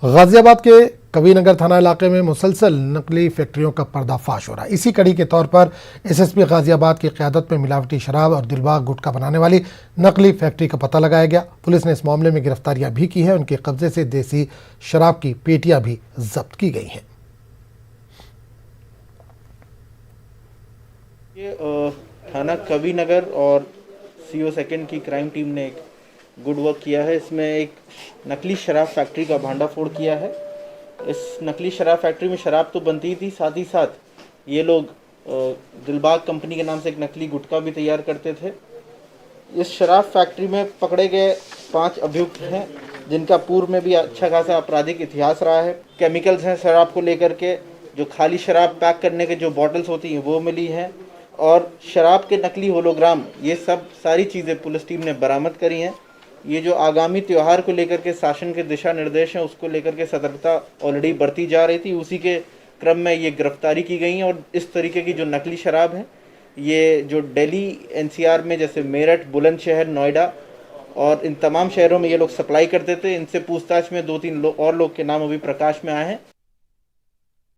गाजियाबाद के कबीरनगर थाना इलाके में मुसलसल नकली फैक्ट्रियों का पर्दाफाश हो रहा है। इसी कड़ी के तौर पर एसएसपी गाजियाबाद की क़यादत में मिलावटी शराब और दिलबाग गुटखा बनाने वाली नकली फैक्ट्री का पता लगाया गया। पुलिस ने इस मामले में गिरफ्तारियां भी की हैं। उनके कब्जे से देसी शराब की पेटियां भी जब्त की गई हैं। ये थाना कबीरनगर और सीओ सेकंड की क्राइम टीम ने एक गुड वर्क किया है। इसमें एक नकली शराब फैक्ट्री का भांडाफोड़ किया है। इस नकली शराब फैक्ट्री में शराब तो बनती ही थी, साथ ही साथ ये लोग दिलबाग कंपनी के नाम से एक नकली गुटखा भी तैयार करते थे। इस शराब फैक्ट्री में पकड़े गए 5 अभियुक्त हैं, जिनका पूर्व में भी अच्छा खासा आपराधिक इतिहास रहा है। केमिकल्स हैं शराब को लेकर के, जो खाली शराब पैक करने के जो बॉटल्स होती हैं वो मिली हैं, और शराब के नकली होलोग्राम, ये सब सारी चीज़ें पुलिस टीम ने बरामद करी हैं। ये जो आगामी त्यौहार को लेकर के शासन के दिशा निर्देश हैं, उसको लेकर के सतर्कता ऑलरेडी बढ़ती जा रही थी। उसी के क्रम में ये गिरफ्तारी की गई है। और इस तरीके की जो नकली शराब है, ये जो दिल्ली एनसीआर में जैसे मेरठ, बुलंदशहर, नोएडा और इन तमाम शहरों में ये लोग सप्लाई करते थे। इनसे पूछताछ में 2-3 और लोग के नाम अभी प्रकाश में आए हैं।